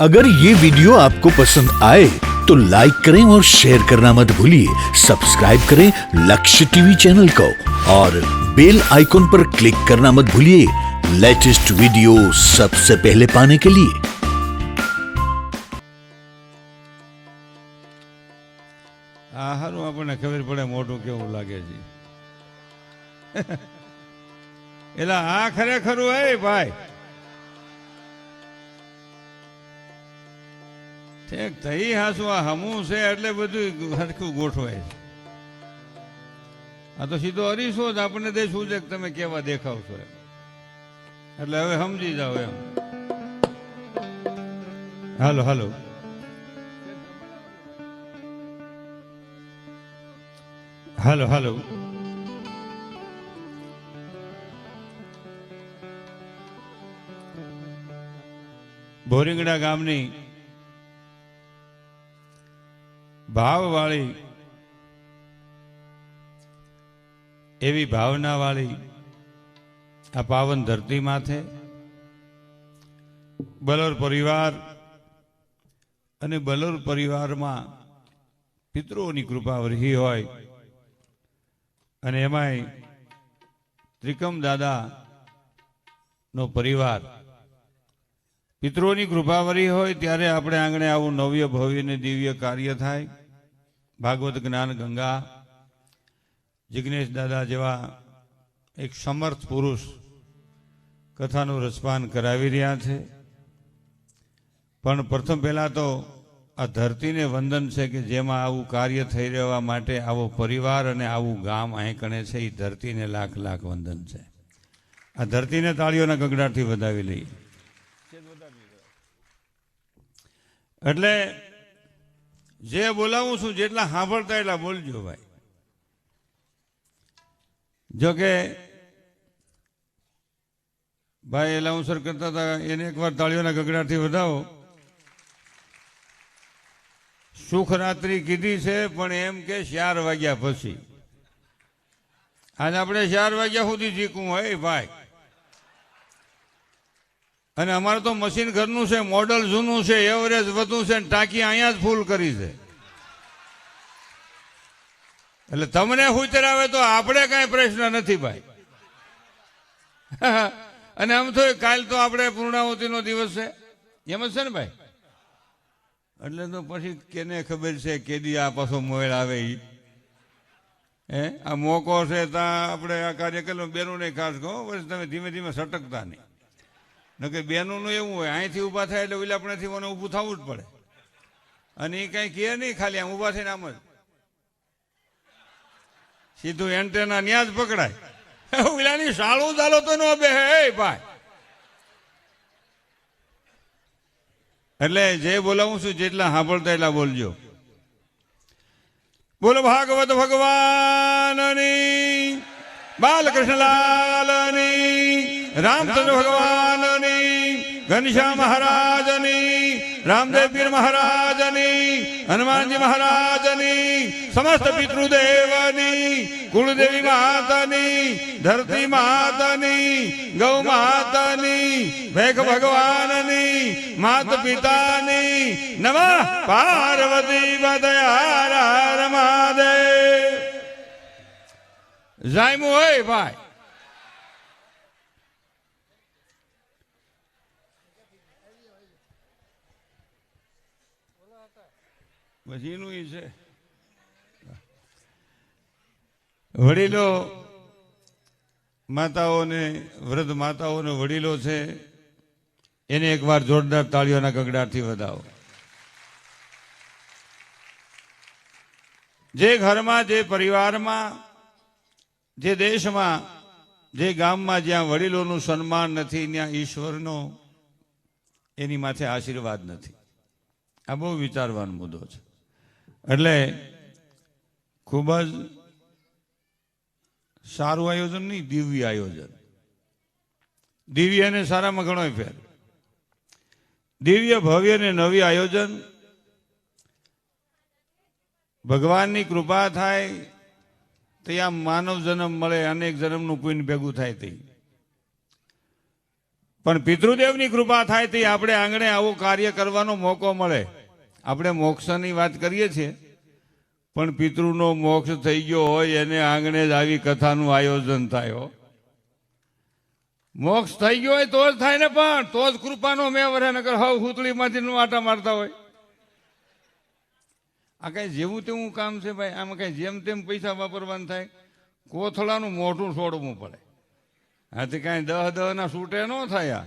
अगर ये वीडियो आपको पसंद आए तो लाइक करें और शेयर करना मत भूलिए। सब्सक्राइब करें लक्ष्य टीवी चैनल को और बेल आइकॉन पर क्लिक करना मत भूलिए लेटेस्ट वीडियो सबसे पहले पाने के लिए। હારું આપણને ખબર પડે મોઢું કેવું લાગે છે એટલે આ ખરેખરું હે ભાઈ ઠીક થઈ હાસું આ હમું છે એટલે બધું હરખું ગોઠવાય છે આ તો સીધો હરીશો જ આપણને દેશું છે કે તમે કેવા દેખાવશો એમ એટલે હવે સમજી જાઓ એમ હાલો હાલો હાલો હાલો બોરિંગડા ગામની ભાવવાળી એવી ભાવનાવાળી આ પાવન ધરતી માથે બલોર પરિવાર અને બલોર પરિવારમાં પિતૃઓની કૃપા વરહી હોય અને એમાંય ત્રિકમ દાદા નો પરિવાર પિતૃઓની કૃપાવરી હોય ત્યારે આપણે આંગણે આવું નવ્ય ભવ્ય ને દિવ્ય કાર્ય થાય। ભાગવત જ્ઞાન ગંગા જિગ્નેશ દાદા જેવા એક સમર્થ પુરુષ કથાનું રસપાન કરાવી રહ્યા છે। પણ પ્રથમ પહેલા તો આ ધરતીને વંદન છે કે જેમાં આવું કાર્ય થઈ રહેવા માટે આવો પરિવાર અને આવું ગામ અહીં કણે છે એ ધરતીને લાખ લાખ વંદન છે। આ ધરતીને તાળીઓના ગગડાટથી વધાવી લઈએ। એટલે જે બોલાવું છું જેટલા સાંભળતા એટલા બોલજો ભાઈ। જો કે ભાઈ એલાઉન્સર કરતા હતા એને એકવાર તાળીઓના ગગડાટથી વધાવો। સુખ રાત્રિ કીધી છે પણ એમ કે 4 વાગ્યા પછી આજ આપણે 4 વાગ્યા સુધી જીકવું હોય ભાઈ। અને અમારે તો મશીન ઘરનું છે, મોડલ જૂનું છે, એવરેજ વધુ છે, ટાંકી અહીંયા જ ફૂલ કરી છે। એટલે તમને ઉતરાવે તો આપણે કઈ પ્રશ્ન નથી ભાઈ। અને આમ તો કાલ તો આપણે પૂર્ણાહુતિનો દિવસ છે એમ જ છે ને ભાઈ। એટલે તો પછી કેને ખબર છે કેદી આ પાછો મોબાઈલ આવે હે આ મોકો છે ત્યાં આપણે આ કાર્ય કર્યો। બેનું નહીં ખાસ કહો પછી તમે ધીમે ધીમે સટકતા નહીં કે બેનું એવું હોય અહીંથી ઊભા થાય એટલે ઓલાપણેથી મને ઊભું થવું જ પડે અને એ કાંઈ કહે નહીં ખાલી આમ ઊભા થઈને આમ જ સીધું એન્ટેના ન્યા જ પકડાય। ઓલાની સાળું ચાલો તો ન બે હે ભાઈ। એટલે જે બોલાવું છું જેટલા સાંભળતા એટલા બોલજો। બોલો ભાગવત ભગવાનની, બાલકૃષ્ણલાલની, રામચંદ્ર ભગવાનની, ઘનશ્યામ મહારાજની, રામદેવ પીર મહારાજની, હનુમાનજી મહારાજની, સમસ્ત પિતૃદેવની, કુળદેવી માતાની, ધરતી માતાની, ગૌ માતાની, ભેખ ભગવાનની, માત પિતાની, નમઃ પાર્વતી પતયાર મહાદેવ। જાયમું હોય ભાઈ। પછીનું ઈ છે વડીલો માતાઓને, વૃદ્ધ માતાઓને વડીલો છે એને એકવાર જોરદાર તાળીઓના ગગડાટથી વધાવો। જે ઘરમાં, જે પરિવારમાં, જે દેશમાં, જે ગામમાં જ્યાં વડીલોનું સન્માન નથી ત્યાં ઈશ્વરનો એની માથે આશીર્વાદ નથી। આ બહુ વિચારવાનો મુદ્દો છે। એટલે ખૂબ જ સારું આયોજન નહીં, દિવ્ય આયોજન। દિવ્ય અને સારામાં ઘણો ફેર। દિવ્ય ભવ્ય ને નવી આયોજન, ભગવાનની કૃપા થાય ત્યાં માનવ જન્મ મળે, અનેક જન્મનું પુણ્ય ભેગું થાય તે પણ પિતૃદેવની કૃપા થાય તે આપણે આંગણે આવું કાર્ય કરવાનો મોકો મળે. આપણે મોક્ષની વાત કરીએ છીએ, પણ પિતૃનો મોક્ષ થઈ ગયો હોય એને આંગણે જ આવી કથાનું આયોજન થાય હો. મોક્ષ થઈ ગયો હોય તો જ થાય ને, પણ તો જ કૃપાનો મેં વરે નગર હવ હુતળીમાંથી આટા મારતા હોય. આ કઈ જેવું તેવું કામ છે ભાઈ, આમાં કઈ જેમ તેમ પૈસા વાપરવાનું થાય. કોથળાનું મોઢું છોડવું પડે. આથી કાંઈ 10 ના છૂટે ન થાય.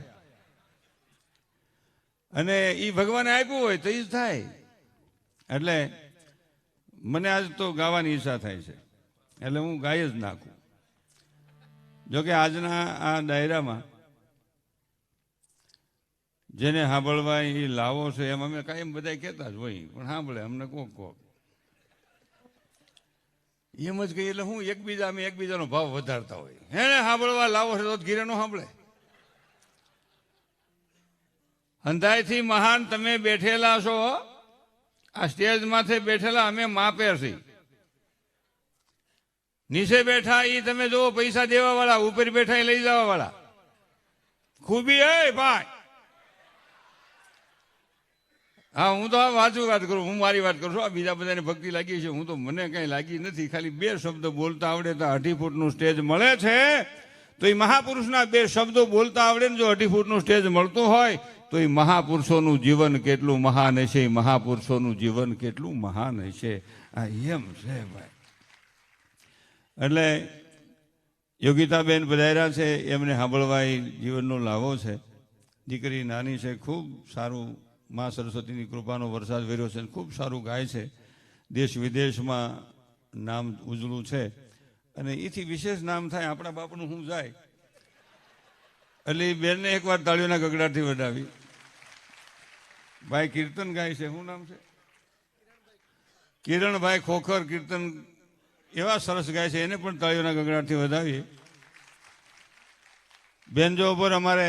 અને એ ભગવાને આપ્યું હોય તો એ જ થાય. એટલે મને આજ તો ગાવાની ઈચ્છા થાય છે, એટલે હું ગાઈ જ નાખું. જોકે આજના આ ડાયરામાં જેને સાંભળવા એ લાવો છે એમ અમે કાયમ બધા કહેતા જ હોય, પણ સાંભળે અમને કોક એમ જ કહીએ. એટલે હું અમે એકબીજાનો ભાવ વધારતા હોય. હેને સાંભળવા લાવો છે તો ઘીરે નો સાંભળે. અંધાઈથી મહાન તમે બેઠેલા છો, આ સ્ટેજ માથે બેઠેલા અમે માપે છીએ. નીચે બેઠા એ તમે જુઓ પૈસા દેવા વાળા, ઉપર બેઠા એ લઈ જવા વાળા. ખૂબી હે ભાઈ. હા, હું તો આ વાત કરું, હું મારી વાત કરું છું. આ બીજા બધાને ભક્તિ લાગી છે, હું તો મને કઈ લાગી નથી. ખાલી 2 શબ્દ બોલતા આવડે તો 2.5 ફૂટનું સ્ટેજ મળે છે, તો એ મહાપુરુષના 2 શબ્દો બોલતા આવડે ને જો 2.5 ફૂટનું સ્ટેજ મળતું હોય તો એ મહાપુરુષોનું જીવન કેટલું મહાન હશે, મહાપુરુષોનું જીવન કેટલું મહાન હશે. આ એમ છે ભાઈ. એટલે યોગિતાબેન પધાર્યા છે, એમને સાંભળવા એ જીવનનો લાવો છે. દીકરી નાની છે, ખૂબ સારું મા સરસ્વતીની કૃપાનો વરસાદ વેર્યો છે, ખૂબ સારું ગાય છે. દેશ વિદેશમાં નામ ઉજળું છે, અને એથી વિશેષ નામ થાય આપણા બાપનું શું જાય. એટલે એ બેનને એકવાર તાળીઓના ગગડાટથી વધાવી. ભાઈ કીર્તન ગાય છે, શું નામ છે? કિરણભાઈ ખોખર કીર્તન એવા સરસ ગાય છે, એને પણ તાળીઓના ગગડાટથી વધાવીએ. બેનજો ઉપર અમારે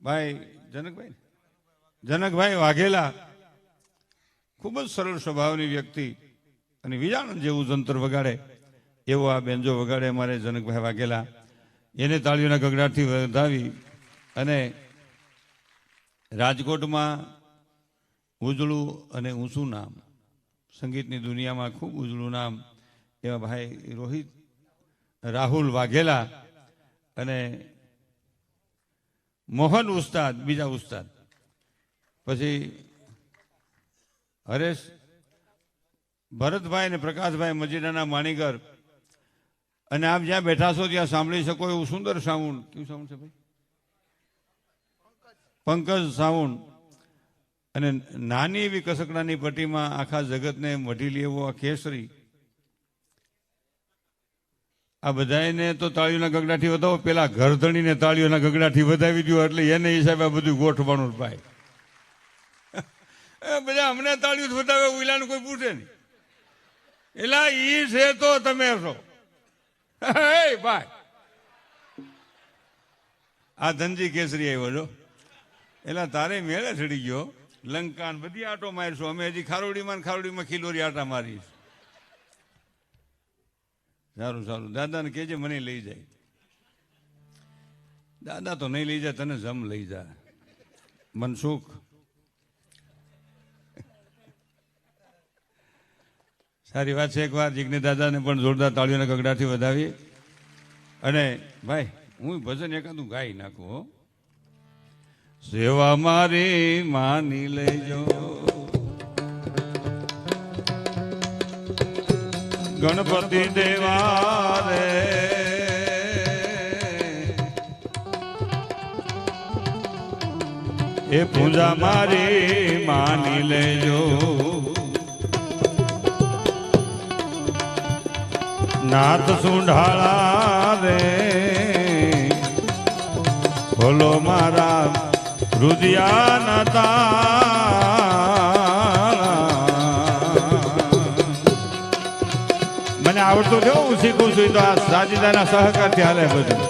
ભાઈ જનકભાઈ વાઘેલા, ખૂબ જ સરળ સ્વભાવની વ્યક્તિ અને વિજાણન જેવું જંતર વગાડે એવો આ બેનજો વગાડે અમારે જનકભાઈ વાઘેલા. એને તાળીઓના ગગડાટથી વધાવી. અને રાજકોટમાં ઉજળું અને ઊંચું નામ, સંગીતની દુનિયામાં ખૂબ ઉજળું નામ એવા ભાઈ રોહિત રાહુલ વાઘેલા અને મોહન ઉસ્તાદ, બીજા ઉસ્તાદ, પછી હરેશ ભરતભાઈ અને પ્રકાશભાઈ મજીડાના માણીગર. અને આપ જ્યાં બેઠા છો ત્યાં સાંભળી શકો એવું સુંદર સાઉન્ડ. કેવું સાઉન્ડ છે ભાઈ? પંકજ સાઉન્ડ. અને નાની એવી કસકડાની પટ્ટીમાં આખા જગતને મઢી લે એવો આ કેસરી. આ બધાને તો તાળીઓના ગગડાથી વધાવો. પેલા ઘરધણીને તાળીઓના ગગડાથી વધાવી દો, એટલે એને હિસાબે આ બધું ગોઠવાનું ભાઈ. બધા અમને તાળીઓ વધાવે ઉલાનું કોઈ પૂછે નહીં. એટલે ઈ છે તો તમે છો ભાઈ. આ ધનજી કેસરી આવ્યો છો, એટલે તારે મેળે ચડી ગયો. લંકાન બધી આટો મારશું અમે. હજી ખારોડીમાં ખીલોરી આટા મારીશ. સારું દાદાને કહેજે મને લઈ જાય. દાદા તો નહીં લઈ જાય, તને જમ લઈ જાય મનસુખ. સારી વાત છે. એકવાર જીગ્ને દાદાને પણ જોરદાર તાળીઓના ગગડાથી વધાવી. અને ભાઈ હું ભજન એકાદું ગાઈ નાખું હો. સેવા મારી માની લેજો, ગણપતિ દેવા રે. એ પૂજા મારી માની લેજો, નાથ સુંઢાળા રે. બોલો મારા રુદિયા મને આવડતું થયું, હું શીખું છું. તો આ સાજીદાના સહકારથી હાલે બધું.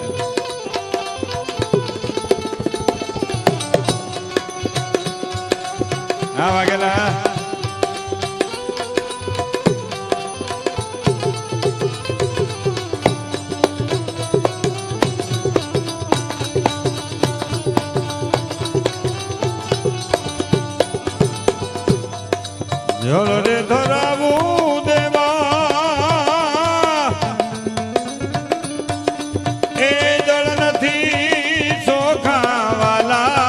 હા વાઘેલા. જળ રે ધરાવું દેવા એ જળ નથી ચોખાવાલા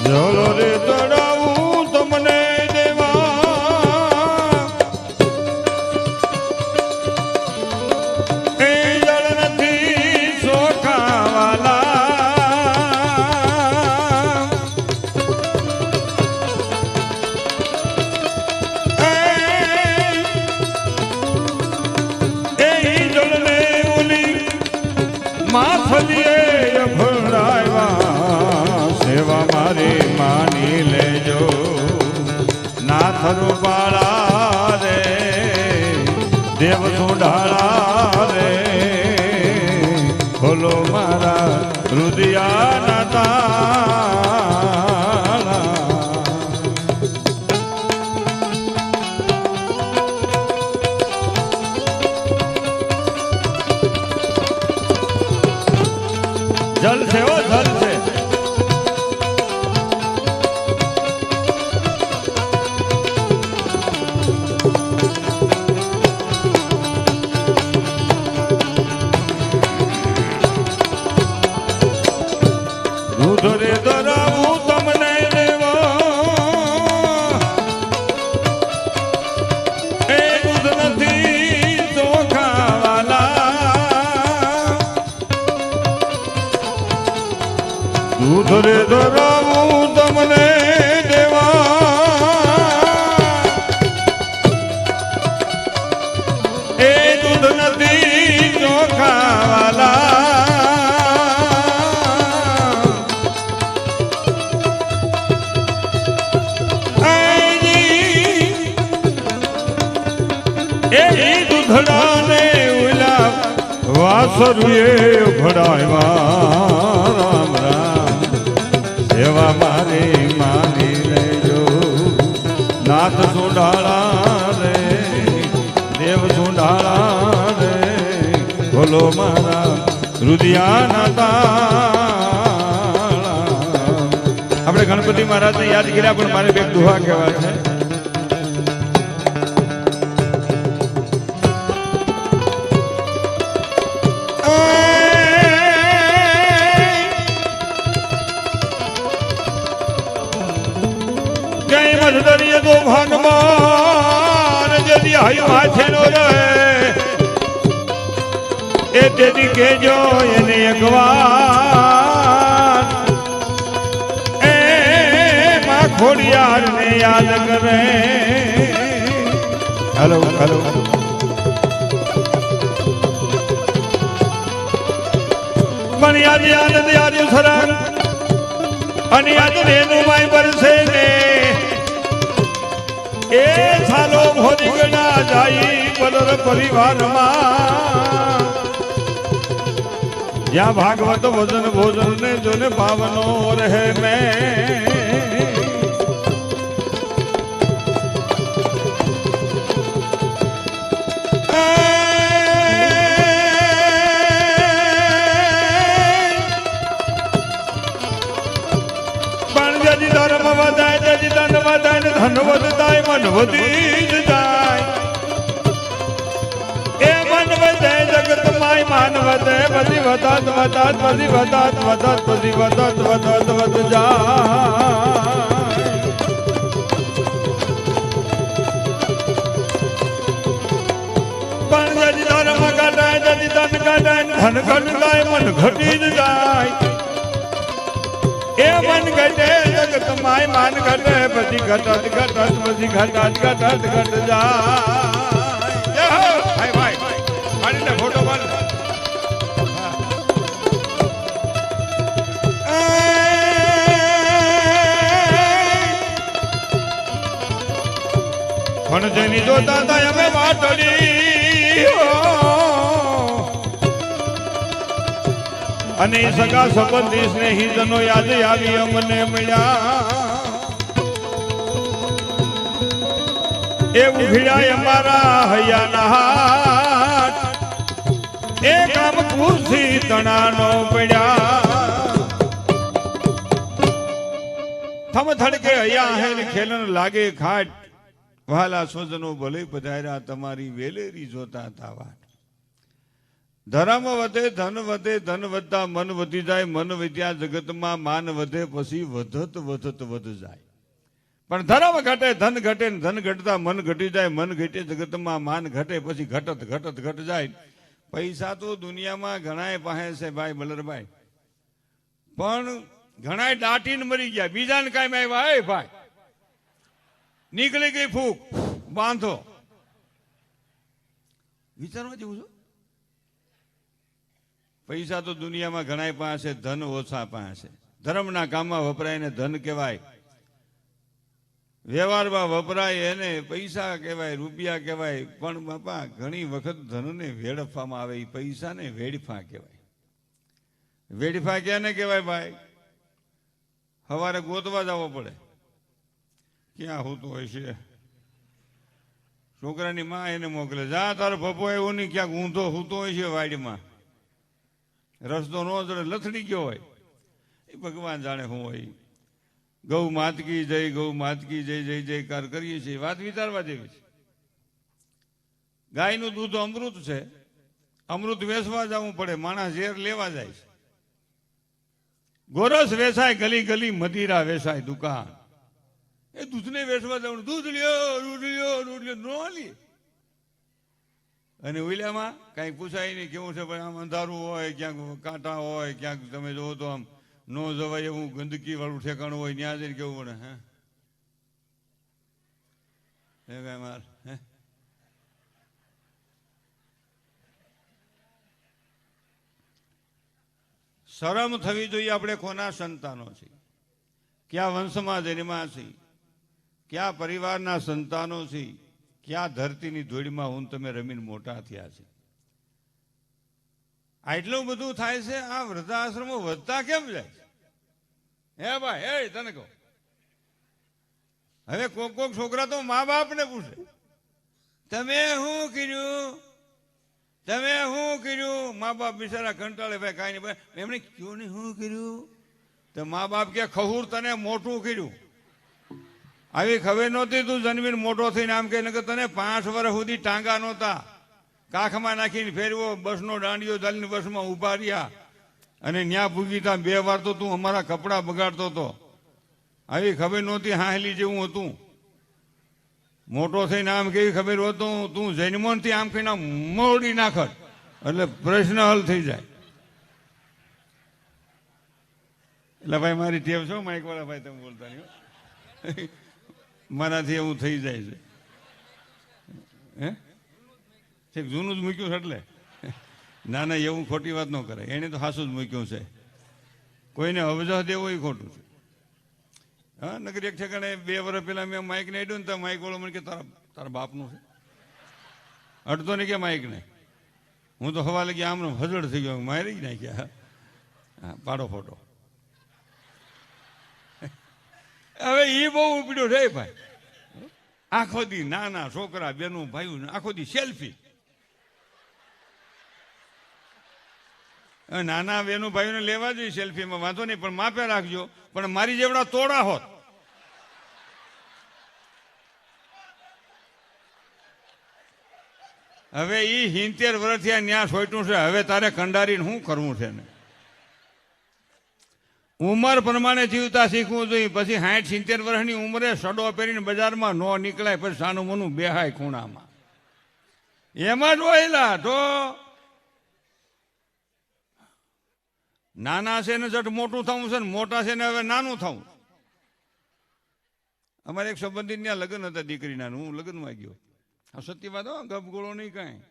જળ રે ધરાવું તમને દેવા એ જળ નથી ચોખાવાલા માથલીએ ભરાવ્યા સેવા મારી માની લેજો નાથ રૂપાળા રે દેવ સુંઢાળા રે ખોલો મારા રુદિયાના તાળા જલ છે ઓ જલ છે દૂધ રે ધરાવું તમને દેવા એ દૂધ નથી ચોખાવાલા દૂધ રે ધરાવું તમને દેવા એ દૂધ નથી ચોખાવાલા એ દૂધડાને ઉલા વાસરુએ ભડાવ્યા રામ રામ સેવા મારી માની લેજો નાથ સુંઢાળા રે દેવ સુંઢાળા રે બોલો મારા રુદિયાના તાળા આપણે ગણપતિ મહારાજને યાદ કર્યા પણ મારે બે દુહા કહેવા છે દરિયે તો ભગવાન જદી હયું હાથે નો રહે એ તેથી કેજો એને એકવાર એ માં ખોડિયાર ને યાદ કરે હેલો હેલો પણ યાદ યાદ યાદ સરા અને યાદ રેનું માય બરસે ને એ સાલો ભોજી ગણા જાય બલર પરિવારમાં જ્યાં ભાગવત ભજન ભોજન ને જોને પાવનો રહે મેં ધર્મ વધાય જજી ધન વધાય ને ધન વધતાય મન વધી જ જાય એ મન વધે જગત માય માન વધે બધી વધાત વધાત બધી વધાત વધાત બધી વધાત વધાત વધ જાય પણ જજી ધર્મ ઘટાય જજી ધન ઘટાય ધન ઘટતાય મન ઘટી જ જાય એ મન ઘટે જગત માય માન ઘટે પછી ઘટત ઘટત પછી ઘટત ઘટત ઘટ જાય ભાઈ ભાઈ પાડીને ફોટો પાડ પણ જેની જોતા થાય અમે વાટડી અને સગા સંબંધી સ્નેહીજનો યાદ આવી અમને મળ્યા એ ઉઘડ્યા અમારા હૈયાના હાથ એ કામ ખુરશી તણાનો પડ્યા થમ થડકે અહીંયા હે ને ખેલન લાગે ખાટ વાલા સ્વજનો ભલે પધાર્યા તમારી વેલેરી જોતા હતા વાટ ધર્મ વધે ધન વધતા મન વધી જાય મન વધ્યા જગતમાં માન વધે પછી વધત વધ જાય પણ ધર્મ ઘટે ધન ઘટે ને ધન ઘટતા મન ઘટી જાય મન ઘટે જગતમાં માન ઘટે પછી ઘટ જાય પૈસા તો દુનિયામાં ઘણાય પાસે છે ભાઈ બલરભાઈ પણ ઘણાય દાટીને મરી ગયા બીજાને કાંઈ આવ્યા એ ભાઈ નીકળી ગઈ ફૂક બાંધો વિચારવા જેવું છું પૈસા તો દુનિયામાં ઘણાય પાસે ધન ઓછા પાસે ધર્મના કામમાં વપરાય ને ધન કહેવાય વ્યવહારમાં વપરાય એને પૈસા કહેવાય રૂપિયા કહેવાય પણ બાપા ઘણી વખત ધનને વેડફવામાં આવે એ પૈસાને વેડફા કહેવાય વેડફા ક્યાંને કહેવાય ભાઈ સવારે ગોતવા જવો પડે ક્યાં હોતો હોય છે છોકરાની માં એને મોકલે જા તારો પપ્પો એવું નહીં ક્યાંક ઊંધો હોતો હોય છે વાડીમાં રસ્તો ન જડે લથડી ગયો હોય એ ભગવાન જાણે શું હોય ગૌ માતકી જય જય જયકાર કરીએ છીએ વાત વિચારવા જેવી છે ગાયનું દૂધ અમૃત છે અમૃત વેચવા જવું પડે માણસ ઝેર લેવા જાય છે ગોરસ વેચાય ગલી ગલી મદિરા વેચાય દુકાન એ દૂધને વેચવા જવાનું દૂધ લ્યો નો લે અને ઓઈલામાં કાંઈ પૂછાય નહીં કેવું છે ભાઈ આમ અંધારું હોય ક્યાંક કાંટા હોય ક્યાંક તમે જોવો તો આમ નો જવાય એવું ગંદકી વાળું ઠેકાણું હોય ત્યાં જઈને કેવું પડે હે કાંઈ માર હે શરમ થવી જોઈએ આપણે કોના સંતાનો છીએ ક્યાં વંશમાં જન્મ્યા છીએ ક્યાં પરિવારના સંતાનો છીએ ક્યાં ધરતીની ધૂળમાં હું તમે રમીને મોટા થયા છે આટલું બધું થાય છે આ વૃદ્ધાશ્રમો વધતા કેમ જાય હે ભાઈ હે તને કહો હવે કોક છોકરા તો મા બાપને પૂછે તમે શું કર્યું મા બાપ બિચારા કંટાળે ભાઈ કાંઈ નહીં ભાઈ એમણે ક્યું નહીં શું કર્યું તો મા બાપ કે ખહુર તને મોટું કર્યું આવી ખબર નહોતી તું જન્મીને મોટો થઈને આમ કે તને 5 વર્ષ સુધી ટાંગા નહોતા કાખમાં નાખીને ફેરવો બસનો દાંડિયો ચાલીને બસમાં ઉભા રહ્યા અને ન્યા ભૂગીતા 2 વાર તો તું અમારા કપડાં બગાડતો હતો આવી ખબર નહોતી હાહલી જેવું હતું મોટો થઈને આમ કેવી ખબર હતું તું જન્મોથી આમ કહીને મોડી નાખત એટલે પ્રશ્ન હલ થઈ જાય એટલે ભાઈ મારી ટેવ છો માઇક વાળા ભાઈ તમે બોલતા નહીં મારાથી એવું થઈ જાય છે હે જૂનું જ મૂક્યું છે એટલે ના ના એવું ખોટી વાત ન કરે એને તો હાસું જ મૂક્યું છે કોઈને અવજહ દેવો એ ખોટું છે હા નગર એક ઠેકાણે 2 વર્ષ પહેલા મેં માઇકને આડ્યું ને તો માઇક વાળો મને કે તારા બાપનું છે અડતો ને કે માઇકને હું તો હવા લગી આમ હજળ થઈ ગયો મારી જ નાખ્યા હા પાડો ફોટો હવે એ બહુ ઉપડ્યો રે ભાઈ આખો દી નાના છોકરા બેનું ભાઈઓ આખો દી સેલ્ફી નાના બેનું ભાઈઓને લેવા જોઈએ સેલ્ફીમાં વાંધો નહીં પણ માપે રાખજો પણ મારી જેવડા તોડા હોત હવે એ 70 વર્ષથી આ ન્યા સોટ્યું છે હવે તારે કંડારીને શું કરવું છે ને ઉંમર પ્રમાણે જીવતા શીખવું જોઈએ પછી 60-70 વર્ષની ઉંમરે સડો પહેરીને બજારમાં ન નીકળાય પછી સાનું મનું બેહાય ખૂણામાં એમાં જ વહેલા તો નાના છે ને જટ મોટું થવું છે ને મોટા છે ને હવે નાનું થવું અમારે એક સંબંધિત ત્યાં લગ્ન હતા દીકરીના હું લગ્નમાં ગયો આ સત્ય વાત હો ગપગોળો નહીં કાંઈ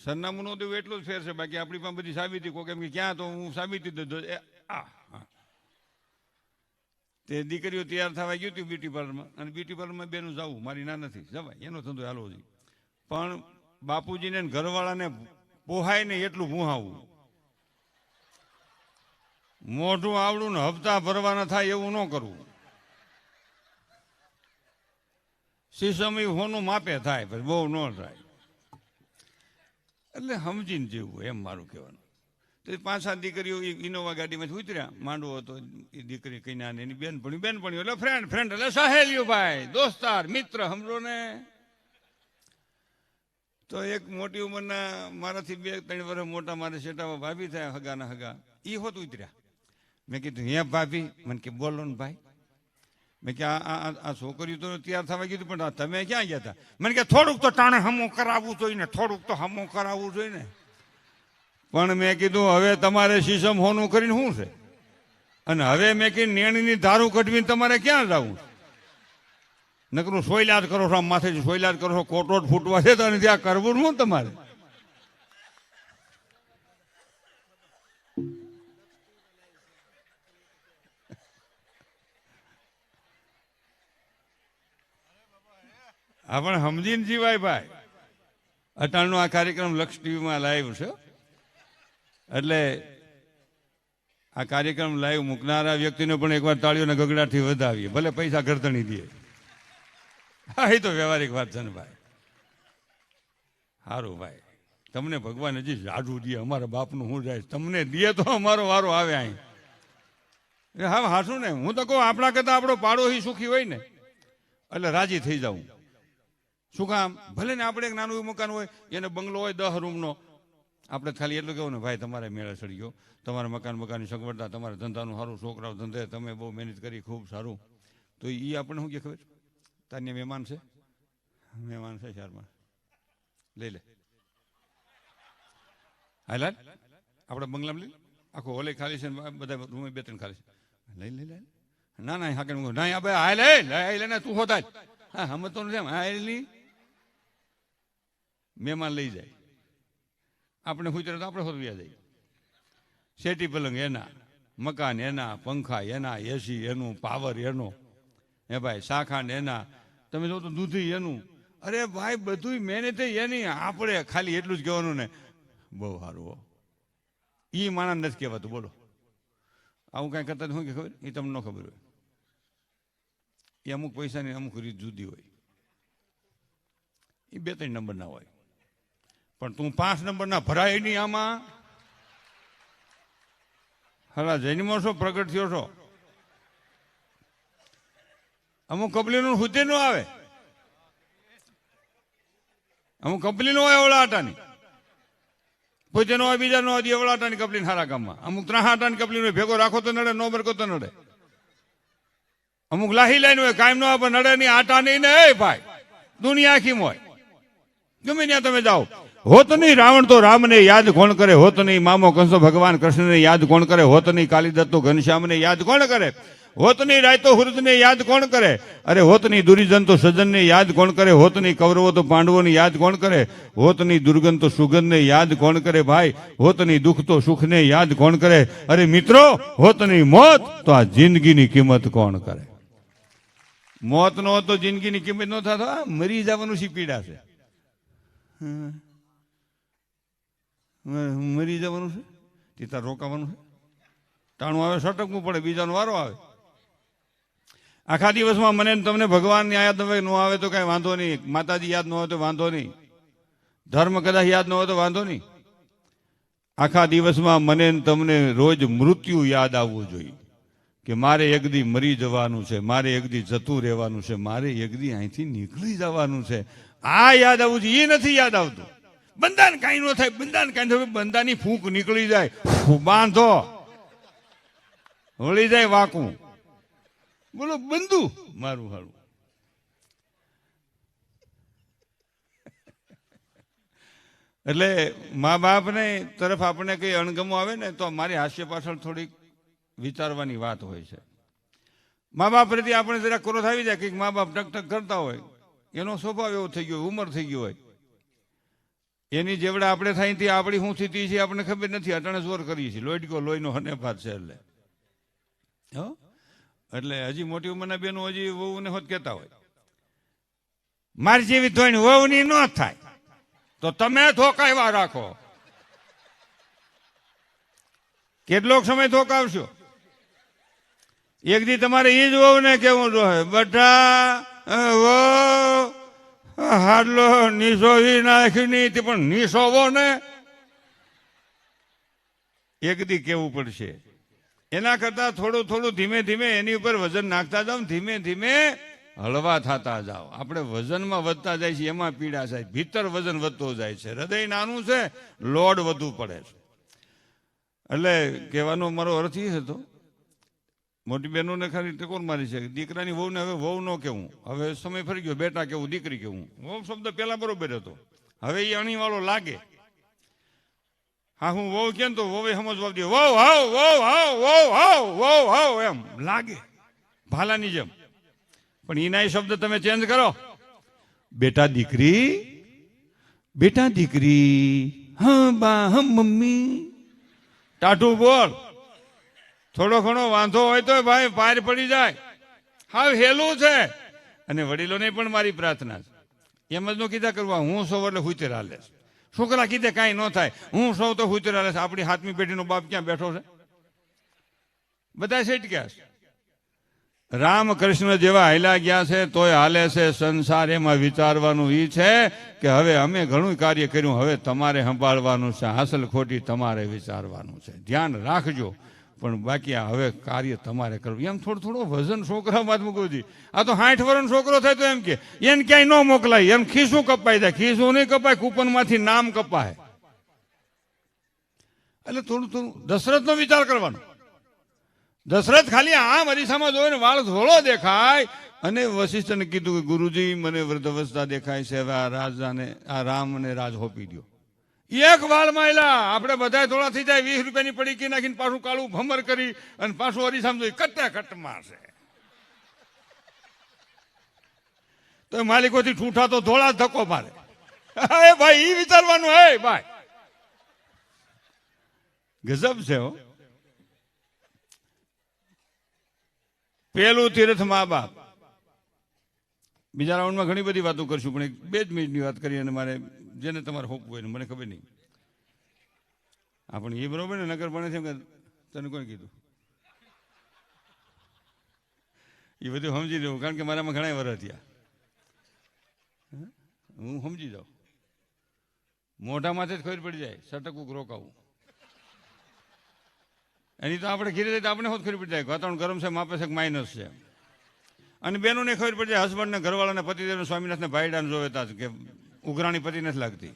સરનામું નહોતું એટલું જ ફેર છે બાકી આપણી પાસે બધી સાબિતી કોઈ કેમ કે ક્યાં તો હું સાબિતી દો તે દીકરીઓ તૈયાર થવા ગયું હતું બ્યુટી પાર્લરમાં અને બ્યુટી પાર્લરમાં બેનું જવું મારી ના નથી જવાય એનો ધંધો હાલો છે પણ બાપુજીને ઘરવાળાને પોહાય ને એટલું ભૂહાવું મોઢું આવડું ને હપ્તા ભરવાના થાય એવું ન કરવું સીસમ હોનું માપે થાય પછી બહુ ન થાય એટલે સમજીને જેવું એમ મારું કહેવાનું. તો 5-7 દીકરીઓ ઇનોવા ગાડીમાંથી ઉતર્યા. માંડવો હતો, એ દીકરી કન્યા એની બેનપણી એટલે ફ્રેન્ડ એટલે સહેલીઓ ભાઈ, દોસ્તાર, મિત્ર, સમજો ને. તો એક મોટી ઉંમરના મારાથી 2-3 વર્ષ મોટા મારે શેટામાં ભાભી થયા, હગાના હગા, એ હોત ઉતર્યા. મેં કીધું હે ભાભી, મને કે બોલો ને ભાઈ. મેં કે આ છોકરીઓ તો તૈયાર થવા કીધું, પણ તમે ક્યાં ગયા હતા? મને કે થોડુંક તો ટાણે હમું કરાવવું જોઈએ ને, થોડુંક તો હમું કરાવવું જોઈએ ને. પણ મેં કીધું હવે તમારે શીશમ હોનું કરીને શું છે? અને હવે મેં કીધું નેણીની ધારું કઢવીને તમારે ક્યાં જવું? નકરું સોયલાદ કરો છો, માથે સોયલાદ કરો છો, કોટોટ ફૂટવા છે તો ત્યાં કરવું શું તમારે? આપણે સમજીને જીવાય ભાઈ. અટાણનો આ કાર્યક્રમ લક્ષ ટીવીમાં લાઈવ છે. એટલે આ કાર્યક્રમ લાઈવ મૂકનારા વ્યક્તિને પણ એકવાર તાળીઓના ગગડાથી વધાવીએ, ભલે પૈસા ગરદણી દે. હા, એ તો વ્યવહારિક વાત છે ને ભાઈ. સારું ભાઈ, તમને ભગવાન હજી જાડું દે, અમારા બાપનું શું જાય, તમને દે તો અમારો વારો આવે અહીં. હા હાશું ને, હું તો કહું આપણા કરતા આપણો પાડોશી સુખી હોય ને એટલે રાજી થઈ જાઉં. શું કામ? ભલે ને આપણે એક નાનું એવું મકાન હોય, એને બંગલો હોય 10 રૂમનો, આપણે ખાલી એટલું કહેવું ને ભાઈ તમારે મેળે ચડી ગયો, તમારે મકાનની સગવડતા, તમારે ધંધાનું સારું, છોકરાઓ ધંધે તમે બહુ મહેનત કરી, ખૂબ સારું. તો એ આપણને શું કે ખબર? તાન્ય મહેમાન છે શારમાં, લઈ લે હાલ આપણે બંગલામાં લઈ આખો હોલે ખાલી છે, બધા રૂમે 2-3 ખાલી છે, લઈ ના હા ના હાલ લે ને તું હોતા હા સમજતો નથી. હાલની મહેમાન લઈ જાય, આપણે ગુજરાત તો આપણે હોતવ્યા જાય. શેટી પલંગ એના, મકાન એના, પંખા એના, એસી એનું, પાવર એનો, હે ભાઈ શાખાંડ એના, તમે જો તો દૂધી એનું. અરે ભાઈ બધું મહેનત એની, આપણે ખાલી એટલું જ કહેવાનું ને બહુ સારું હો. એ માણસ નથી કહેવાતું. બોલો આવું કાંઈ કરતા શું કે ખબર? એ તમને ન ખબર હોય. એ અમુક પૈસાની અમુક રીત જુદી હોય. એ 2-3 નંબરના હોય, પણ તું 5 નંબરના ભરાય નહીં આમાં. હલા જન્મો છો, પ્રગટ થયો છો. અમુક કંપનીનું હુતે ન આવે, અમુક કંપની નો હોય અવળાટાની, પોતે નો હોય, બીજા નો હોય, અવળાટાની કંપની સારા કામમાં. અમુક 3 આટાની કંપની ભેગો રાખો તો નડે, નો બરકો તો નડે. અમુક લાહી લાઈન હોય, કાયમ નો હોય, નડે નહીં, આટા નહીં ને. એ ભાઈ દુનિયા આખી હોય, ગમે ત્યાં તમે જાઓ. હોત નહીં રાવણ તો રામને યાદ કોણ કરે, હોત નહીં મામો કંસો ભગવાન કૃષ્ણને યાદ કોણ કરે, હોત નહીં કાલિદત્તો ઘનશ્યામને યાદ કોણ કરે, હોત નહીં રાયતો હુરદને યાદ કોણ કરે, અરે હોત નહીં દુર્યોધન તો સજ્જનને યાદ કોણ કરે, હોત નહીં કૌરવો તો પાંડવોને યાદ કોણ કરે, હોત નહીં દુર્ગંધ તો સુગંધને યાદ કોણ કરે, ભાઈ હોત નહીં દુઃખ તો સુખને યાદ કોણ કરે, અરે મિત્રો હોત નહીં મોત તો આ જિંદગીની કિંમત કોણ કરે. મોત નો તો જિંદગીની કિંમત ન થતો, મરી જવાનું શી પીડા છે, મરી જવાનું છે, તીતા રોકાવાનું છે, ટાણું આવે સટકવું પડે, બીજાનો વારો આવે. આખા દિવસમાં મને તમને ભગવાન યાદ ન આવે તો કઈ વાંધો નહીં, માતાજી યાદ ન હોય તો વાંધો નહીં, ધર્મ કદાચ યાદ ન હોય તો વાંધો નહીં. આખા દિવસમાં મને તમને રોજ મૃત્યુ યાદ આવવું જોઈએ કે મારે એક દી મરી જવાનું છે, મારે એક દી જતું રહેવાનું છે, મારે એક દી અહીંથી નીકળી જવાનું છે. આ યાદ આવવું જોઈએ, એ નથી યાદ આવતું. બંધાને કાંઈ ન થાય, બંધાને કાંઈ થાય, બંધાની ફૂંક નીકળી જાય, બાંધો વળી જાય વાકું, બોલો બંધુ મારું હારું. એટલે મા બાપને તરફ આપણે કઈ અણગમો આવે ને તો મારી હાસ્ય પાછળ થોડીક વિચારવાની વાત હોય છે. મા બાપ પ્રત્યે આપણે જરા ક્રોધ આવી જાય, કંઈક મા બાપ ટક કરતા હોય, એનો સ્વભાવ એવો થઈ ગયો, ઉંમર થઈ ગયો હોય, એની જેવડે આપણે થાય ત્યાં આપણી શું સ્થિતિ છે આપણને ખબર નથી, અટાણે જોર કરીએ છીએ, લોહીનો લોહીનો હનેફાત છે. એટલે હજી મોટી ઉંમરના બેનો હજી વહુને હોત કહેતા હોય મારી જેવી ધોઈને વહુની ન થાય તો તમે ધોકાવ્યા રાખો. કેટલોક સમય ધોકાવશો? એક દી તમારે એ જ વહુ ને કેવું જોઈએ, બધા વહુ હાડલો નીસો નાખી પણ નીસોવો ને એક દી કેવું પડશે. એના કરતા થોડું થોડું ધીમે ધીમે એની ઉપર વજન નાખતા જાઓ, ધીમે ધીમે હળવા થતા જાઓ. આપણે વજનમાં વધતા જાય છે, એમાં પીડા થાય. ભીતર વજન વધતો જાય છે, હૃદય નાનું છે, લોડ વધુ પડે છે. એટલે કહેવાનો મારો અર્થ એ હતો, મોટી બહેનોને ખાલી ટકોર મારી છે, દીકરાની વહુને હવે વહુ ન કેવું, હવે સમય ફરી ગયો, બેટા કેવું, દીકરી કેવું. વહુ શબ્દ પેલા બરોબર હતો, હવે એ અણીવાળો લાગે. હા, હું વહુ કેમ તો વહુ સમજવા દે, વહુ હાવ, વહુ હાવ, વહુ હાવ, વહુ હાવ એમ લાગે ભાલાની જેમ. પણ એના શબ્દ તમે ચેન્જ કરો, બેટા દીકરી, બેટા દીકરી, હા બા, હા મમ્મી, ટાઢું બોલ. થોડો ઘણો વાંધો હોય તો ભાઈ પાર પડી જાય. હા હેલું છે. અને વડીલોને પણ મારી પ્રાર્થના છે, એમ જ નો કીધા કરવા, હું સૌ એટલે હુતેર હાલે. છોકરા કીધે કાંઈ ન થાય, હું સૌ તો હુતેર હાલે. આપણી હાથમી પેઢીનો બાપ ક્યાં બેઠો છે? બધા સેટક્યા છે. રામકૃષ્ણ જેવા હાલ્યા ગયા છે તોય હાલે છે સંસાર. એમાં વિચારવાનું એ છે કે હવે અમે ઘણું કાર્ય કર્યું, હવે તમારે સંભાળવાનું છે, હાંસલ ખોટી તમારે વિચારવાનું છે. ધ્યાન રાખજો, પણ બાકી આ હવે કાર્ય તમારે કરવું. એમ થોડું થોડું વજન છોકરામાં જ મૂકવું જોઈએ. આ તો 60 વર્ષનો છોકરો થાય તો એમ કે એને ક્યાંય ન મોકલાય, એમ ખીસું કપાઈ જાય. ખીસું નહીં કપાય, કૂપનમાંથી નામ કપાય. એટલે થોડું થોડું દશરથનો વિચાર કરવાનો. દશરથ ખાલી આમ અરીસામાં જોઈને વાળ ધોળો દેખાય, અને વશિષ્ઠને કીધું કે ગુરુજી મને વૃદ્ધાવસ્થા દેખાય છે, હવે આ રાજાને, આ રામને રાજ હોપી દો. એક વાળ માયલા આપણે બધા થોડા થઈ જાય, 20 રૂપિયાની પડીકી નાખીને પાછું કાળું ભમર કરી અને પાછું અરીસામાં જોઈ કટ્ટા કટમાં છે. તો માલિકોથી ઠૂઠા તો ધોળા ધક્કો મારે. એ ભાઈ ઈ વિચારવાનું, હે ભાઈ ગજબ છે હો. પેલું તીર્થ મા બાપ. બીજા રાઉન્ડમાં ઘણી બધી વાતો કરશું, પણ 2 જ મિનિટની વાત કરી, અને મારે જેને તમારે હોપવું હોય ને મને ખબર નહીં. આપણે એ બરોબર ને નગર બને છે કે તને કોણ કીધું? એ બધું સમજી દઉં, કારણ કે મારામાં ઘણા વર્ષ થયા. હું સમજી જાઉં, મોઢા માથે જ ખબર પડી જાય, સટકવું રોકાવું. એની તો આપણે ઘીરે જઈએ તો આપણે ખબર પડી જાય વાતાવરણ ગરમ છે, માપે છે, માઇનસ છે. અને બહેનોને ખબર પડી જાય, હસબન્ડને, ઘરવાળાને, પતિદેવને, સ્વામિનાથને ભાઈડાને જોવેતા કે ઉઘરાણી પતિ નથી લાગતી.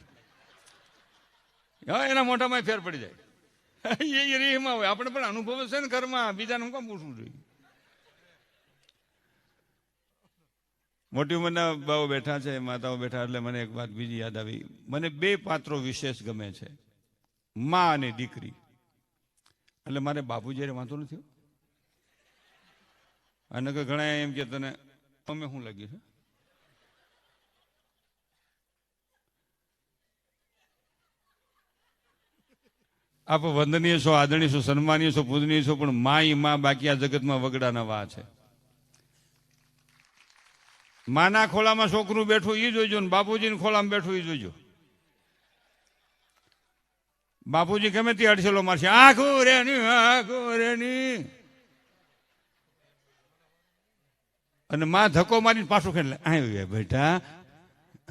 હા, એના મોઢામાં ફેર પડી જાય. એ રીહમાં હોય. આપણે પણ અનુભવ છે ને ઘરમાં, બીજાને હું કામ પૂછવું જોઈએ? મોટી ઉંમરના બાઓ બેઠા છે, માતાઓ બેઠા, એટલે મને એક વાત બીજી યાદ આવી. મને 2 પાત્રો વિશેષ ગમે છે, મા અને દીકરી. એટલે મારે બાપુજી વાંધો નથી. અને કે ઘણા એમ કે તને અમે શું લાગ્યું છે? આપ વંદનીય છો, આદરણીય છો, સન્માનીય છો, પૂજનીય છો, પણ માં બાકી આ જગતમાં વગડાના વા છે. માના ખોળામાં છોકરું બેઠું એ જોઈજો, ને બાપુજીના ખોળામાં બેઠું એ જોઈજો. બાપુજી ગમે તે અડસેલો મારશે, આખું રેની. અને માં ધક્કો મારીને પાછું ખેલે, આવ્યા બેટા,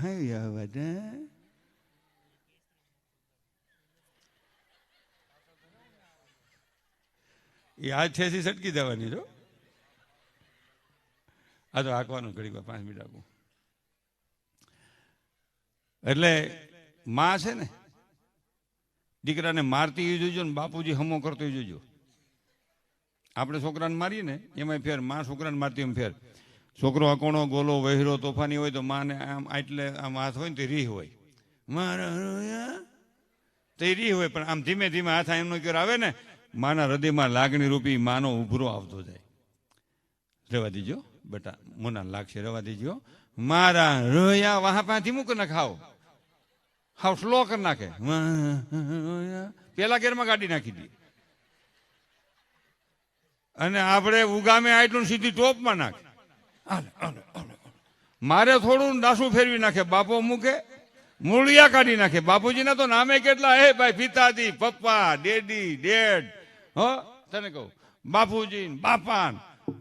આવ્યા બેટા. એ આ છેસી સટકી દેવાની જો. આ તો હાંકવાનું ઘડી 5 મિનિટ હાંકું. એટલે માં છે ને દીકરાને મારતી એ જોઈજો, ને બાપુજી હમો કરતો એ જોઈજો. આપણે છોકરાને મારીએ ને એમાં ફેર, માં છોકરાને મારતી એમ ફેર. છોકરો અકોણો, ગોલો, વહેરો, તોફાની હોય તો માને આમ એટલે આમ હાથ હોય ને તે રીહ હોય, મારા તે રીહ હોય. પણ આમ ધીમે ધીમે હાથ એમનો ઘેર આવે ને, માના હૃદયમાં લાગણી રૂપી માનો ઉભરો આવતો જાય. રહેવા દીજો બેટા, મોના લાગશે, રહેવા દીજો. મારા રોયા વાહ પાથી મૂક ના ખાવ, હાવ સ્લો કરી નાખે. પેલા ગેરમાં ગાડી નાખી દે, અને આપણે ઉગામે આટલું સીધી ટોપમાં નાખે. મારે થોડું ડાસું ફેરવી નાખે, બાપો મૂકે મૂળિયા કાઢી નાખે. બાપુજીના તો નામે કેટલા, હે ભાઈ, પિતાજી, પપ્પા, ડેડી, ડેડ, હો તને કહું, બાપુજી, બાપા.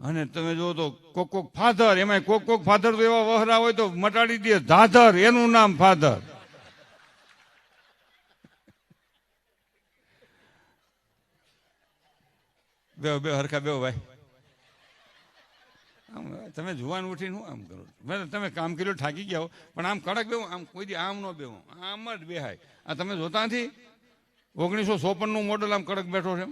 અને તમે જો તો કોક ફાધર, એમાં કોક ફાધર તો એવા વહરા હોય તો મટાડી દે, ધાધર, એનું નામ ફાધર. બેહો બેહો હરખા બેહો ભાઈ. આમ તમે જુવાન ઉઠીને શું આમ કરો? તમે કામ કર્યું થાકી ગયા હો, પણ આમ કડક બેહો, આમ કોઈ દી આમ ન બેહો, આમ જ બેહાય. આ તમે જોતા નથી 1954 મોડલ આમ કડક બેઠો છે.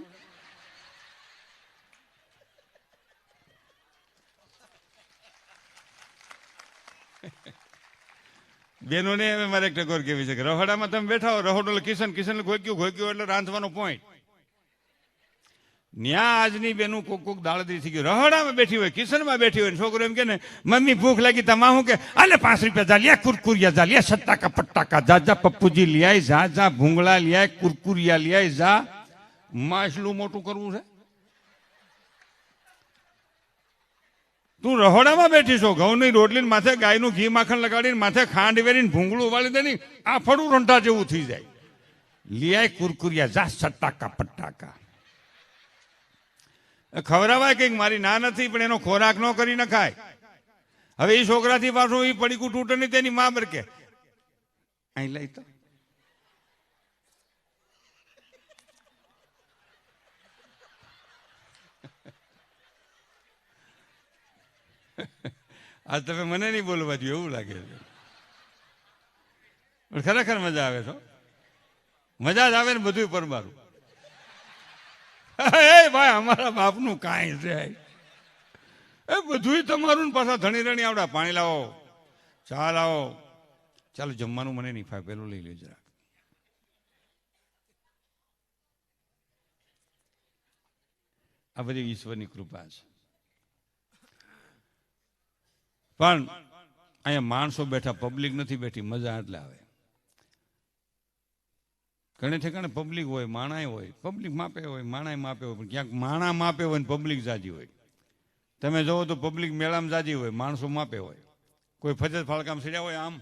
બેનોને હવે મારે એક ટકોર કેવી છે કે રહોડામાં તમે બેઠા હો, રહોડો કિશન ઘોક્યું એટલે રાંધવાનો પોઈન્ટ. ન્યા આજની બેનું કોક દાળદરી થઈ ગયું, રહોડામાં બેઠી હોય, કિશનમાં બેઠી હોય, છોકરો એમ કે ને મમ્મી ભૂખ લાગી, તમા શું કે આલે 5 રૂપિયા જા લિયા, કુરકુરિયા જા લિયા, સટ્ટાકા પટ્ટાકા જા જા, પપ્પુજી લિયાય જા જા, ભૂંગળા લિયાય, કુરકુરિયા લિયાય જા. માછલું મોટું કરવું છે? તું રહોડામાં બેઠી છો, ઘઉંની રોટલી માથે ગાયનું ઘી માખણ લગાડીને માથે ખાંડ વેરીને ભૂંગળું વાળી દે ને આ ફળું રંટા જેવું થઈ જાય. લિયાય કુરકુરિયા જા, સટ્ટાકા પટ્ટાકા. ખવડાવાય કંઈક, મારી ના નથી, પણ એનો ખોરાક ન કરી નખાય. હવે એ છોકરાથી પાછું એ પડીકું તૂટે નહીં, તેની મા બરકે અહીં લઈ તો આજ તમે મને નહીં બોલવા દો એવું લાગે છે. પણ ખરેખર મજા આવે છો, મજા જ આવે ને બધું પરમારું. એ ભાઈ અમારા બાપનું કાંઈ છે એ બધું તમારું ને પાછા ધણી રણી આવડા. પાણી લાવો, ચા લાવો, ચાલો જમવાનું મને નહીં ફાવે, પેલું લઈ લે જરા. આ બધી ઈશ્વરની કૃપા છે. પણ અહીંયા માણસો બેઠા, પબ્લિક નથી બેઠી, મજા એટલે આવે. ઘણે ઠેકાણે પબ્લિક હોય, માણાય હોય, પબ્લિક માપે હોય, માણાય માપે હોય, પણ ક્યાંક માણા માપે હોય ને પબ્લિક જાજી હોય. તમે જોવો તો પબ્લિક મેળામાં જાજી હોય, માણસો માપે હોય. કોઈ ફજત ફાળકામ સીડ્યા હોય આમ,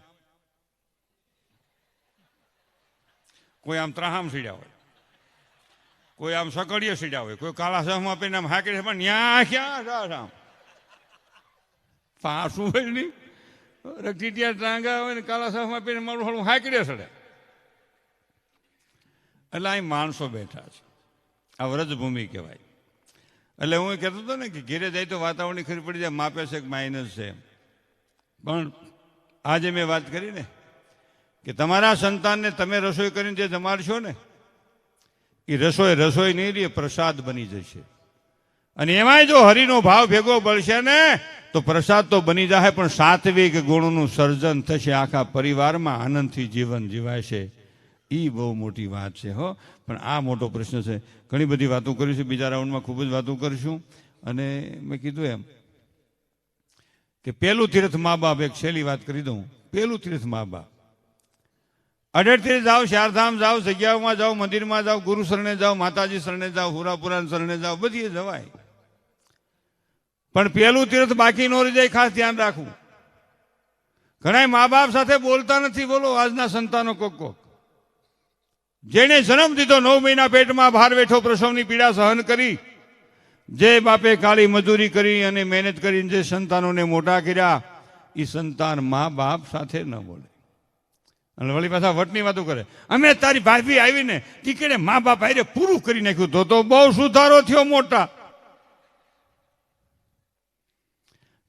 કોઈ આમ ત્રાહામ સીડ્યા હોય, કોઈ આમ સકડીએ સીડ્યા હોય, કોઈ કાળા સહમાં પહેરીને આમ હાકે, પણ ન્યા ક્યાં આમ પાછું હોય નહીં, રકટીટિયા ટાંગા હોય ને કાળા સહમાં પહેરીને મારું હળું હાકડે સડે. એટલે અહીં માણસો બેઠા છે, આ વ્રજભૂમિ કહેવાય. એટલે હું કહેતો હતો ને કે ઘેરે જાય તો વાતાવરણની ખરી પડી જાય, માપે છે કે માઇનસ છે. પણ આજે મેં વાત કરી ને કે તમારા સંતાનને તમે રસોઈ કરીને જે જમાડશો ને એ રસોઈ નહીં રહે, પ્રસાદ બની જશે. અને એમાંય જો હરિનો ભાવ ભેગો બળશે ને તો પ્રસાદ તો બની જાય, પણ સાત્વિક ગુણનું સર્જન થશે, આખા પરિવારમાં આનંદથી જીવન જીવાય છે. એ બહુ મોટી વાત છે હો. પણ આ મોટો પ્રશ્ન છે. ઘણી બધી વાતો કરીશું, બીજા રાઉન્ડમાં ખૂબ જ વાતો કરીશું. અને મેં કીધું એમ કે પહેલું તીર્થ મા બાપ, એક છેલ્લી વાત કરી દઉં. પહેલું તીર્થ મા બાપ. અઢેરથી જાઓ, ચારધામ જાઓ, જગ્યાઓમાં જાઓ, મંદિરમાં જાઓ, ગુરુ શરણે જાઓ, માતાજી શરણે જાઓ, હુરાપુરાણ શરણે જાઓ, બધી જવાય. પણ પહેલું તીર્થ બાકી ન રહી જાય, ખાસ ધ્યાન રાખવું. ઘણા મા બાપ સાથે બોલતા નથી. બોલો આજના સંતાનો કોક જેને જન્મ દીધો, 9 મહિના પેટમાં ભાર વેઠો, પ્રસવની પીડા સહન કરી, જે બાપે કાળી મજૂરી કરી અને મહેનત કરીને જે સંતાનોને મોટા કર્યા, એ સંતાન મા બાપ સાથે ન બોલે. અને વળી પાછા વટની વાતો કરે. અમે તારી ભાભી આવીને ટીકડે મા બાપ આવીને પૂરું કરી નાખ્યું, તો બહુ સુધારો થયો મોટા.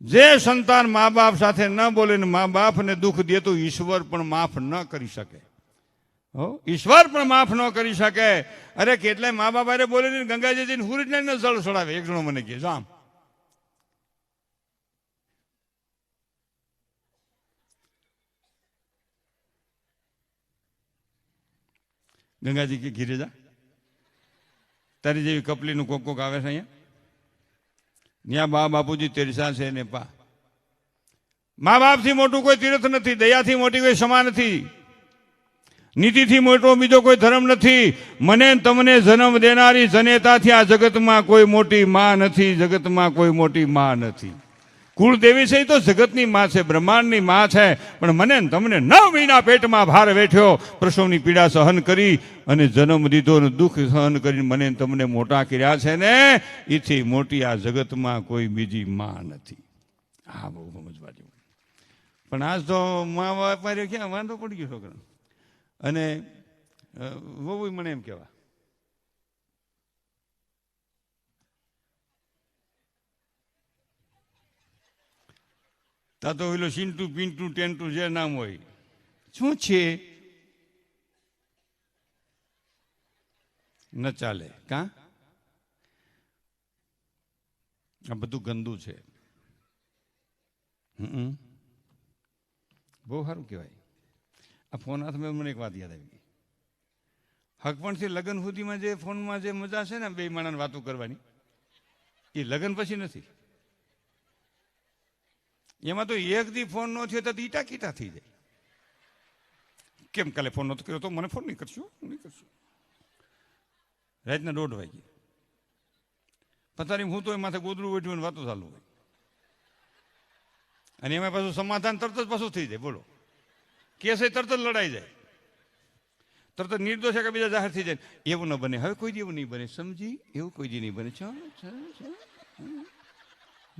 જે સંતાન મા બાપ સાથે ન બોલે ને મા બાપને દુઃખ દે તો ઈશ્વર પણ માફ ન કરી શકે. ઈશ્વર પણ માફ ન કરી શકે. અરે કેટલાય મા બાપ અરે બોલે ને ગંગાજીને હુરીને જળ ચડાવે. એક જણો મને કહે આમ ગંગાજી કે ઘીરે જા, તારી જેવી કપલીનું કોક આવે છે અહીંયા. ત્યાં બા બાપુજી તેરસા છે ને પા. મા બાપથી મોટું કોઈ તીર્થ નથી, દયાથી મોટી કોઈ ક્ષમા નથી, નીતિથી મોટો બીજો કોઈ ધર્મ નથી. મને તમને જન્મ દેનારી જનેતાથી આ જગતમાં કોઈ મોટી માં નથી, જગતમાં કોઈ મોટી માં નથી. કુળદેવી છે એ તો જગતની માં છે, બ્રહ્માંડની માં છે. પણ મને તમને 9 મહિના પેટમાં ભાર વેઠ્યો, પ્રસવની પીડા સહન કરી અને જન્મ દીધો ને દુઃખ સહન કરીને મને તમને મોટા કર્યા છે ને, એથી મોટી આ જગતમાં કોઈ બીજી માં નથી. હા, બહુ સમજવા જેવું. પણ આજ તો મા બાપ ક્યાં વાંધો પડી ગયો છોકરા. અને બહુ મને એમ કહેવા તા તો ઓલો સિન્ટુ પિન્ટુ ટેન્ટુ જે નામ હોય શું છે ન ચાલે કા આ બધું ગંદુ છે બહુ સારું કહેવાય આ ફોન હાથમાં મને એક વાત યાદ આવી ગઈ હકપણથી લગ્ન સુધીમાં જે ફોનમાં જે મજા છે ને બે માણસને વાતો કરવાની એ લગ્ન પછી નથી એમાં તો એક દી ફોન ન થયો તો ઈટા કીટા થઈ જાય કેમ કાલે ફોન નતો કર્યો તો મને ફોન નહીં કરશું રાતના 1:30 વાગે પથારી હું તો એ માથે ગોદડું વેઠ્યું ને વાતો ચાલુ હોય અને એમાં પાછું સમાધાન તરત જ પાછું થઈ જાય બોલો કેસ તરત જ લડાઈ જાય તરત નિર્દોષ કે બીજા જાહેર થઈ જાય એવું ન બને હવે કોઈ દી એવું નહીં બને સમજી એવું કોઈ દી નહીં બને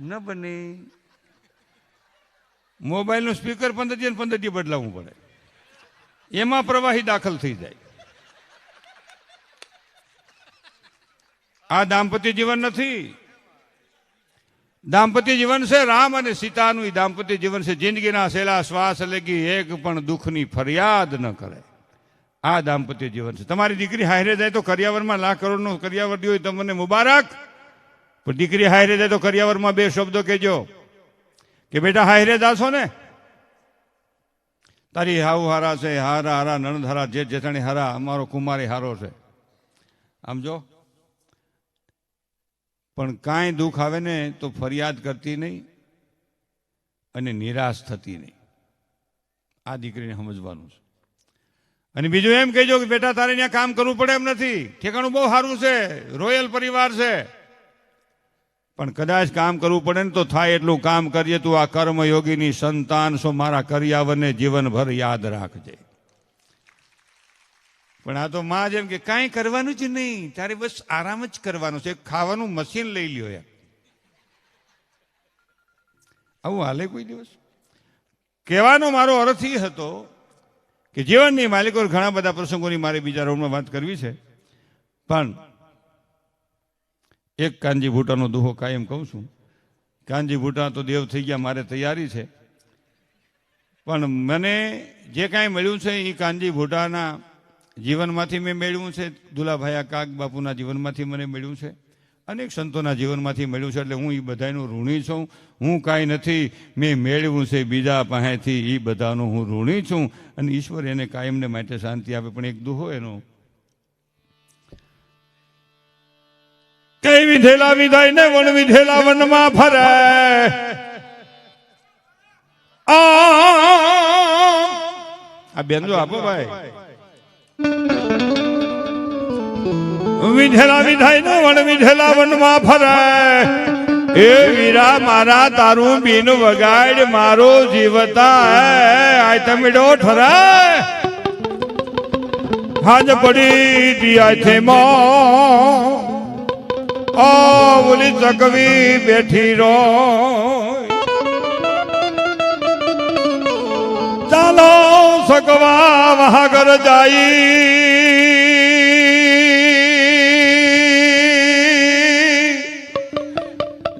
ન બને મોબાઈલનું સ્પીકર 15 દી બદલાવવું પડે એમાં પ્રવાહી દાખલ થઈ જાય આ દાંપત્ય જીવન નથી દાંપત્ય જીવન છે રામ અને સીતાનું દાંપત્ય જીવન છે જિંદગીના છેલ્લા શ્વાસ લગી એક પણ દુઃખની ફરિયાદ ન કરે આ દાંપત્ય જીવન છે તમારી દીકરી હારે જાય તો કરિયાવરમાં લાખ કરોડનું કરિયાવર દો તમને મુબારક પણ દીકરી હારે જાય તો કરિયાવરમાં 2 શબ્દો કહેજો કે બેટા હારે જાશો ને તારી હાઉ હારા છે હારા હારા નણંદ હારા જે જેઠાણી હારા અમારો કુમારી હારો છે આમ જો પણ કાંઈ દુઃખ આવે ને તો ફરિયાદ કરતી નહીં અને નિરાશ થતી નહીં આ દીકરીને સમજવાનું છે અને બીજું એમ કહેજો કે બેટા તારે ત્યાં કામ કરવું પડે એમ નથી ઠેકાણું બહુ સારું છે રોયલ પરિવાર છે પણ કદાચ કામ કરવું પડે ને તો થાય એટલું કામ કરીએ તું આ કર્મયોગીની સંતાન છો મારા કરિયાવરને જીવનભર યાદ રાખજે પણ આ તો માં જેમ કે કાંઈ કરવાનું જ નહીં તારે બસ આરામ જ કરવાનું છે ખાવાનું મશીન લઈ લ્યો યાર આવું હાલે કોઈ દિવસ કહેવાનો મારો અર્થ એ હતો કે જીવનની માલિકો ઘણા બધા પ્રસંગોની મારે બીજા રાઉન્ડમાં વાત કરવી છે પણ એક કાનજી ભૂટાનો દુહો કાયમ કહું છું કાનજી ભૂટા તો દેવ થઈ ગયા મારે તૈયારી છે પણ મને જે કાંઈ મળ્યું છે એ કાનજી ભૂટાના જીવનમાંથી મેં મેળવ્યું છે દુલાભાયા કાક બાપુના જીવનમાંથી મને મળ્યું છે અનેક સંતોના જીવનમાંથી મળ્યું છે એટલે હું એ બધાનું ઋણી છું હું કાંઈ નથી મેં મેળવ્યું છે બીજા પાસેથી એ બધાનું હું ઋણી છું અને ઈશ્વર એને કાયમને માટે શાંતિ આપે પણ એક દુહો એનો કઈ વિધેલા વિધાય ને વન વિધેલા વનમાં ફરે આ બેન જો આપો ભાઈ વિધેલા વિધાય ને વન વિધેલા વનમાં ફરે એ વીરા મારા તારું બીન વગાડ મારો જીવતા આ તમીડો ઠરાય હાજ પડી દિયા છે મો ઓ બોલી ચકવી બેઠી રો ચાલો સકવા વહાગર જાઈ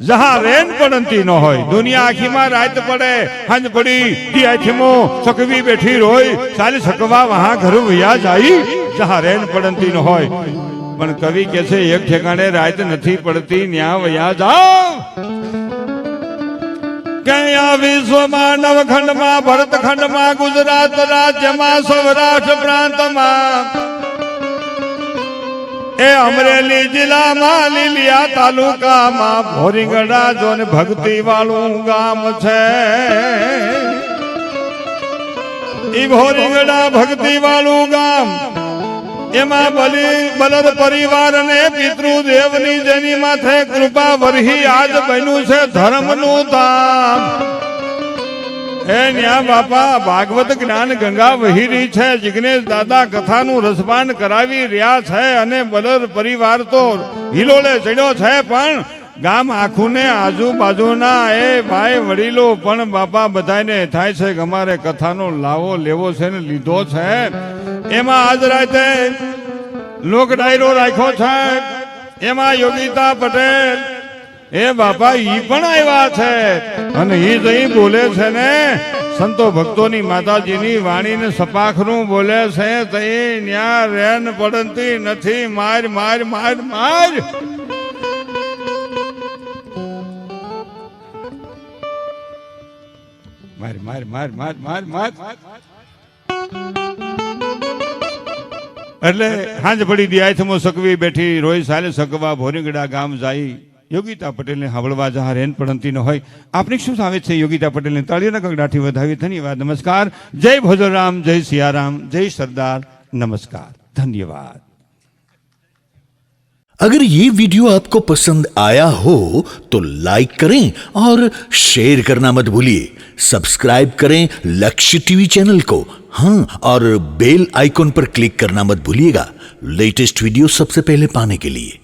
જહા રેન પડતી ન હોય દુનિયા આખીમાં રાત પડે હંજ પડી દિયાથીમો સકવી બેઠી રોય ચાલી સકવા વહા ઘર વયા જાઈ જહા રેન પડતી ન હોય પણ કવિ કે છે એક ઠેકાણે રાત નથી પડતી ન્યા વયા જાઓ કયા વિશ્વમાં નવખંડમાં ભરતખંડમાં ગુજરાત રાજ્યમાં સૌરાષ્ટ્ર પ્રાંતમાં એ અમરેલી જિલ્લામાં લીલિયા તાલુકામાં ભોરીગડા જોન ભક્તિ વાળું ગામ છે ઈ ભોરીગડા ભક્તિ વાળું ગામ એમાં બલદ પરિવાર ને પિતૃદેવની જેની માથે કૃપા વરહી આજ બન્યું છે ધર્મનું ધામ એ ન્યા બાપા ભાગવત જ્ઞાન ગંગા વહી રહી છે જિગ્નેશ દાદા કથાનું રસપાન કરાવી રહ્યા છે અને બલદ પરિવાર તો હિલોળે ચડ્યો છે પણ ગામ આખું ને આજુબાજુના એ ભાઈ વડીલો પણ બાપા બધાને થાય છે કે અમારે કથાનો લાવો લેવો છે ને લીધો છે એમાં આજ રાતે લોક ડાયરો રાખ્યો છે એમાં યોગિતા પટેલ એ બાપા ઈ પણ આવ્યા છે અને ઈ જઈ બોલે છે ને સંતો ભક્તોની માતાજીની વાણીને સપાખનું બોલે છે તે ન્યા રેન પડતી નથી માર માર માર માર માર માર માર માર માર માર એટલે હાંજ પડી દી આથમો સકવી બેઠી રોય સાલે સકવા ભોરીગડા ગામ જાય યોગીતા પટેલને હાવળવા જહા રેન પડંતી ન હોય આપને શું આવે છે યોગીતા પટેલને તાળીઓના કગડાથી વધાવી ધન્યવાદ નમસ્કાર જય ભોજરામ જય સિયારામ જય સરદાર नमस्कार धन्यवाद। अगर ये वीडियो आपको पसंद आया हो तो लाइक करें और शेयर करना मत भूलिए। सब्सक्राइब करें लक्ष्य टीवी चैनल को, हाँ, और बेल आइकॉन पर क्लिक करना मत भूलिएगा लेटेस्ट वीडियो सबसे पहले पाने के लिए।